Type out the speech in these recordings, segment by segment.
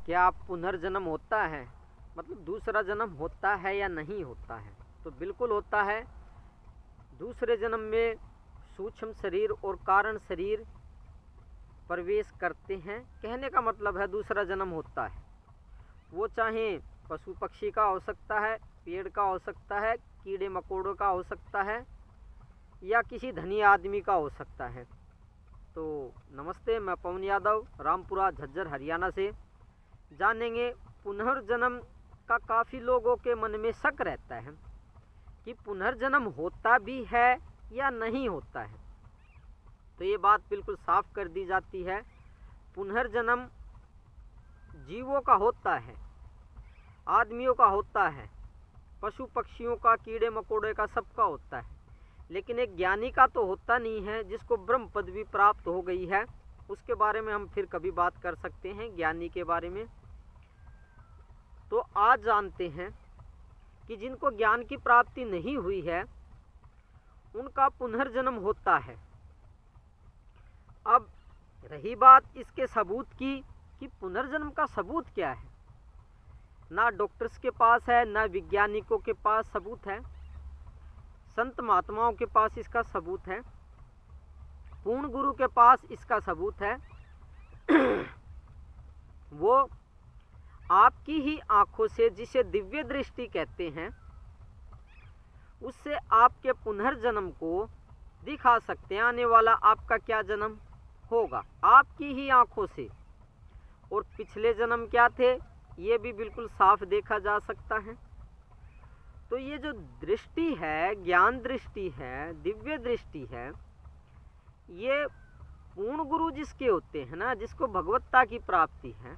क्या पुनर्जन्म होता है, मतलब दूसरा जन्म होता है या नहीं होता है? तो बिल्कुल होता है। दूसरे जन्म में सूक्ष्म शरीर और कारण शरीर प्रवेश करते हैं। कहने का मतलब है दूसरा जन्म होता है। वो चाहे पशु पक्षी का हो सकता है, पेड़ का हो सकता है, कीड़े मकोड़ों का हो सकता है, या किसी धनी आदमी का हो सकता है। तो नमस्ते, मैं पवन यादव रामपुरा झज्जर हरियाणा से। जानेंगे पुनर्जन्म का काफ़ी लोगों के मन में शक रहता है कि पुनर्जन्म होता भी है या नहीं होता है। तो ये बात बिल्कुल साफ कर दी जाती है। पुनर्जन्म जीवों का होता है, आदमियों का होता है, पशु पक्षियों का, कीड़े मकोड़े का, सबका होता है। लेकिन एक ज्ञानी का तो होता नहीं है, जिसको ब्रह्म पदवी प्राप्त हो गई है। उसके बारे में हम फिर कभी बात कर सकते हैं, ज्ञानी के बारे में। तो आज जानते हैं कि जिनको ज्ञान की प्राप्ति नहीं हुई है उनका पुनर्जन्म होता है। अब रही बात इसके सबूत की कि पुनर्जन्म का सबूत क्या है। ना डॉक्टर्स के पास है, ना वैज्ञानिकों के पास सबूत है। संत महात्माओं के पास इसका सबूत है, पूर्ण गुरु के पास इसका सबूत है। वो आपकी ही आंखों से, जिसे दिव्य दृष्टि कहते हैं, उससे आपके पुनर्जन्म को दिखा सकते हैं। आने वाला आपका क्या जन्म होगा आपकी ही आंखों से। और पिछले जन्म क्या थे ये भी बिल्कुल साफ देखा जा सकता है। तो ये जो दृष्टि है, ज्ञान दृष्टि है, दिव्य दृष्टि है, ये पूर्ण गुरु जिसके होते हैं ना, जिसको भगवत्ता की प्राप्ति है,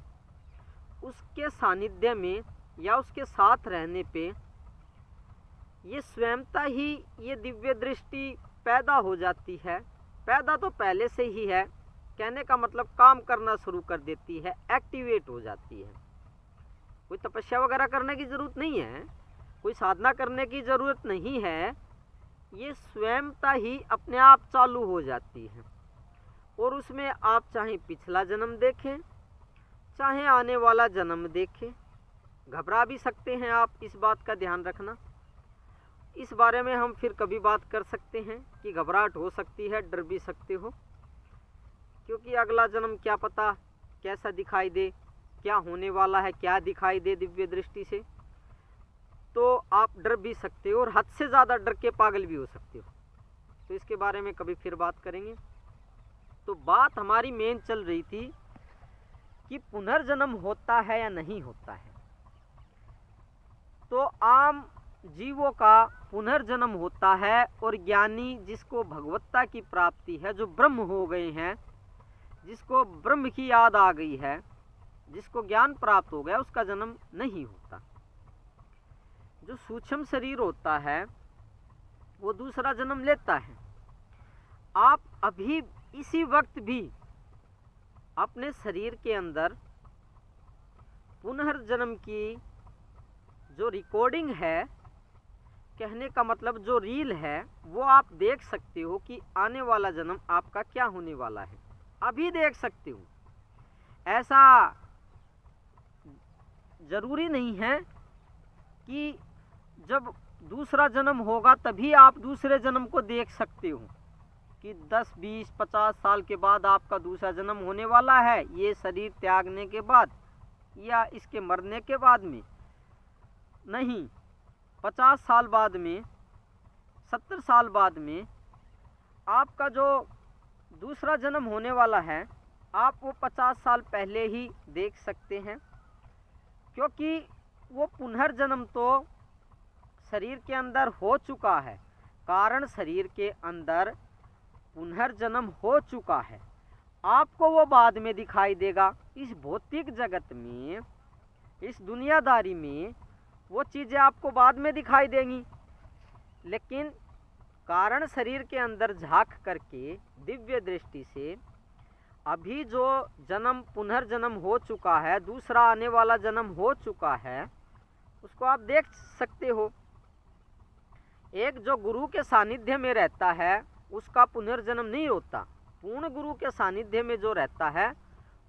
उसके सानिध्य में या उसके साथ रहने पे ये स्वयंता ही ये दिव्य दृष्टि पैदा हो जाती है। पैदा तो पहले से ही है, कहने का मतलब काम करना शुरू कर देती है, एक्टिवेट हो जाती है। कोई तपस्या वगैरह करने की ज़रूरत नहीं है, कोई साधना करने की ज़रूरत नहीं है। ये स्वयंता ही अपने आप चालू हो जाती है। और उसमें आप चाहे पिछला जन्म देखें, चाहे आने वाला जन्म देखें। घबरा भी सकते हैं आप, इस बात का ध्यान रखना। इस बारे में हम फिर कभी बात कर सकते हैं कि घबराहट हो सकती है, डर भी सकते हो, क्योंकि अगला जन्म क्या पता कैसा दिखाई दे, क्या होने वाला है, क्या दिखाई दे दिव्य दृष्टि से। तो आप डर भी सकते हो और हद से ज़्यादा डर के पागल भी हो सकते हो। तो इसके बारे में कभी फिर बात करेंगे। तो बात हमारी मेन चल रही थी कि पुनर्जन्म होता है या नहीं होता है। तो आम जीवों का पुनर्जन्म होता है, और ज्ञानी जिसको भगवत्ता की प्राप्ति है, जो ब्रह्म हो गए हैं, जिसको ब्रह्म की याद आ गई है, जिसको ज्ञान प्राप्त हो गया, उसका जन्म नहीं होता। जो सूक्ष्म शरीर होता है वो दूसरा जन्म लेता है। आप अभी इसी वक्त भी अपने शरीर के अंदर पुनर्जन्म की जो रिकॉर्डिंग है, कहने का मतलब जो रील है, वो आप देख सकते हो कि आने वाला जन्म आपका क्या होने वाला है। अभी देख सकते हो। ऐसा जरूरी नहीं है कि जब दूसरा जन्म होगा तभी आप दूसरे जन्म को देख सकते हो, कि 10, 20, 50 साल के बाद आपका दूसरा जन्म होने वाला है, ये शरीर त्यागने के बाद या इसके मरने के बाद में। नहीं, 50 साल बाद में, 70 साल बाद में आपका जो दूसरा जन्म होने वाला है, आप वो 50 साल पहले ही देख सकते हैं, क्योंकि वो पुनर्जन्म तो शरीर के अंदर हो चुका है। कारण शरीर के अंदर पुनर्जन्म हो चुका है। आपको वो बाद में दिखाई देगा। इस भौतिक जगत में, इस दुनियादारी में वो चीज़ें आपको बाद में दिखाई देंगी, लेकिन कारण शरीर के अंदर झांक करके दिव्य दृष्टि से अभी जो जन्म, पुनर्जन्म हो चुका है, दूसरा आने वाला जन्म हो चुका है, उसको आप देख सकते हो। एक जो गुरु के सानिध्य में रहता है उसका पुनर्जन्म नहीं होता। पूर्ण गुरु के सानिध्य में जो रहता है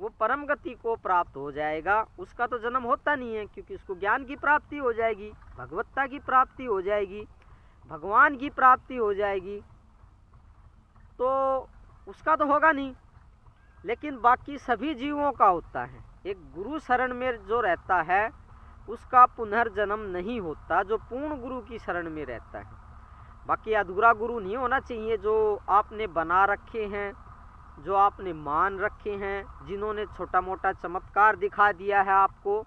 वो परम गति को प्राप्त हो जाएगा। उसका तो जन्म होता नहीं है, क्योंकि उसको ज्ञान की प्राप्ति हो जाएगी, भगवत्ता की प्राप्ति हो जाएगी, भगवान की प्राप्ति हो जाएगी, तो उसका तो होगा नहीं। लेकिन बाकी सभी जीवों का होता है। एक गुरु शरण में जो रहता है उसका पुनर्जन्म नहीं होता, जो पूर्ण गुरु की शरण में रहता है। बाकी अधूरा गुरु नहीं होना चाहिए, जो आपने बना रखे हैं, जो आपने मान रखे हैं, जिन्होंने छोटा मोटा चमत्कार दिखा दिया है आपको,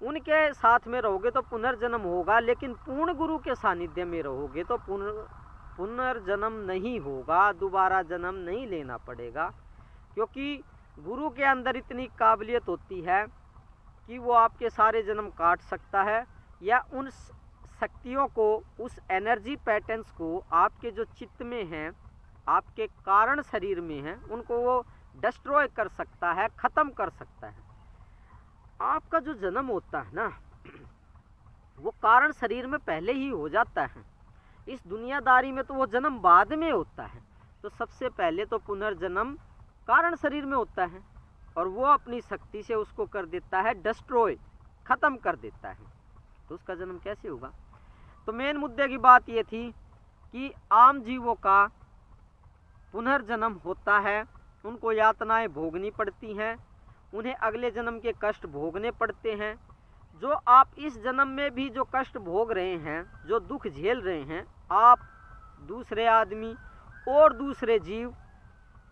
उनके साथ में रहोगे तो पुनर्जन्म होगा। लेकिन पूर्ण गुरु के सानिध्य में रहोगे तो पुनर्जन्म नहीं होगा, दोबारा जन्म नहीं लेना पड़ेगा। क्योंकि गुरु के अंदर इतनी काबिलियत होती है कि वो आपके सारे जन्म काट सकता है, या उन शक्तियों को, उस एनर्जी पैटर्न्स को आपके जो चित्त में हैं, आपके कारण शरीर में हैं, उनको वो डिस्ट्रॉय कर सकता है, ख़त्म कर सकता है। आपका जो जन्म होता है ना, वो कारण शरीर में पहले ही हो जाता है। इस दुनियादारी में तो वो जन्म बाद में होता है। तो सबसे पहले तो पुनर्जन्म कारण शरीर में होता है, और वो अपनी शक्ति से उसको कर देता है डिस्ट्रॉय, ख़त्म कर देता है। तो उसका जन्म कैसे होगा? तो मेन मुद्दे की बात ये थी कि आम जीवों का पुनर्जन्म होता है, उनको यातनाएं भोगनी पड़ती हैं, उन्हें अगले जन्म के कष्ट भोगने पड़ते हैं। जो आप इस जन्म में भी जो कष्ट भोग रहे हैं, जो दुख झेल रहे हैं, आप, दूसरे आदमी और दूसरे जीव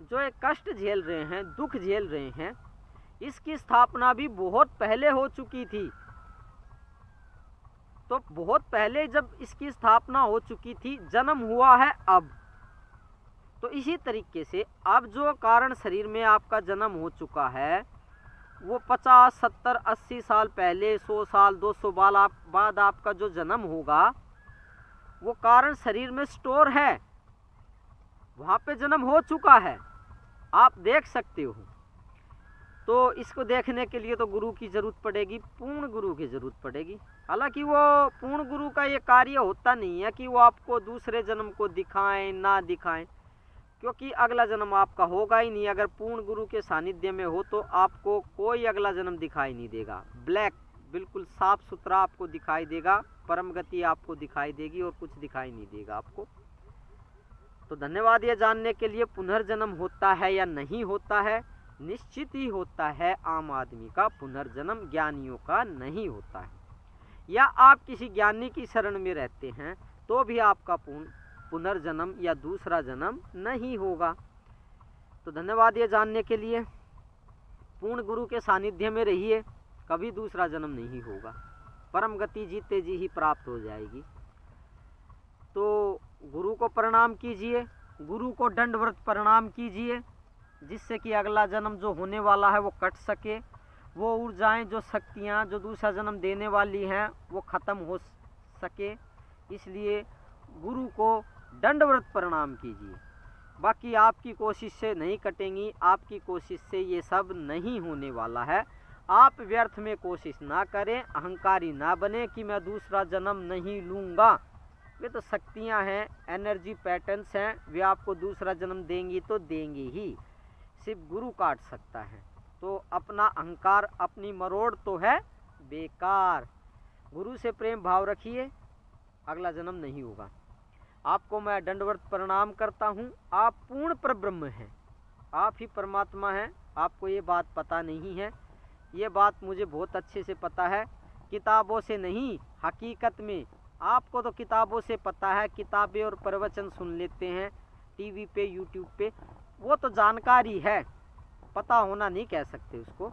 जो एक कष्ट झेल रहे हैं, दुख झेल रहे हैं, इसकी स्थापना भी बहुत पहले हो चुकी थी। तो बहुत पहले जब इसकी स्थापना हो चुकी थी, जन्म हुआ है अब। तो इसी तरीके से अब जो कारण शरीर में आपका जन्म हो चुका है, वो 50, 70, 80 साल पहले, 100 साल, 200 साल बाद आपका जो जन्म होगा, वो कारण शरीर में स्टोर है, वहाँ पे जन्म हो चुका है, आप देख सकते हो। तो इसको देखने के लिए तो गुरु की ज़रूरत पड़ेगी, पूर्ण गुरु की ज़रूरत पड़ेगी। हालांकि वो पूर्ण गुरु का ये कार्य होता नहीं है कि वो आपको दूसरे जन्म को दिखाएं ना दिखाएं, क्योंकि अगला जन्म आपका होगा ही नहीं। अगर पूर्ण गुरु के सानिध्य में हो तो आपको कोई अगला जन्म दिखाई नहीं देगा, ब्लैक, बिल्कुल साफ सुथरा आपको दिखाई देगा, परम गति आपको दिखाई देगी और कुछ दिखाई नहीं देगा आपको। तो धन्यवाद ये जानने के लिए। पुनर्जन्म होता है या नहीं होता है? निश्चित ही होता है। आम आदमी का पुनर्जन्म, ज्ञानियों का नहीं होता है। या आप किसी ज्ञानी की शरण में रहते हैं तो भी आपका पुनर्जन्म या दूसरा जन्म नहीं होगा। तो धन्यवाद ये जानने के लिए। पूर्ण गुरु के सानिध्य में रहिए, कभी दूसरा जन्म नहीं होगा, परम गति जीते जी ही प्राप्त हो जाएगी। तो गुरु को प्रणाम कीजिए, गुरु को दंडवत प्रणाम कीजिए, जिससे कि अगला जन्म जो होने वाला है वो कट सके, वो ऊर्जाएं, जो शक्तियां जो दूसरा जन्म देने वाली हैं वो ख़त्म हो सके। इसलिए गुरु को दंडवत प्रणाम कीजिए। बाकी आपकी कोशिश से नहीं कटेंगी, आपकी कोशिश से ये सब नहीं होने वाला है। आप व्यर्थ में कोशिश ना करें, अहंकारी ना बने कि मैं दूसरा जन्म नहीं लूँगा। वे तो शक्तियाँ हैं, एनर्जी पैटर्न्स हैं, वे आपको दूसरा जन्म देंगी तो देंगी ही, सिर्फ गुरु काट सकता है। तो अपना अहंकार, अपनी मरोड़ तो है बेकार। गुरु से प्रेम भाव रखिए, अगला जन्म नहीं होगा। आपको मैं दंडवत प्रणाम करता हूँ। आप पूर्ण परब्रह्म हैं, आप ही परमात्मा हैं। आपको ये बात पता नहीं है, ये बात मुझे बहुत अच्छे से पता है, किताबों से नहीं, हकीकत में। आपको तो किताबों से पता है, किताबें और प्रवचन सुन लेते हैं टीवी पे, यूट्यूब पे, वो तो जानकारी है, पता होना नहीं कह सकते उसको।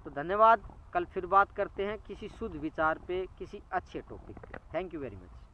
तो धन्यवाद, कल फिर बात करते हैं किसी शुद्ध विचार पे, किसी अच्छे टॉपिक पे। Thank you very much.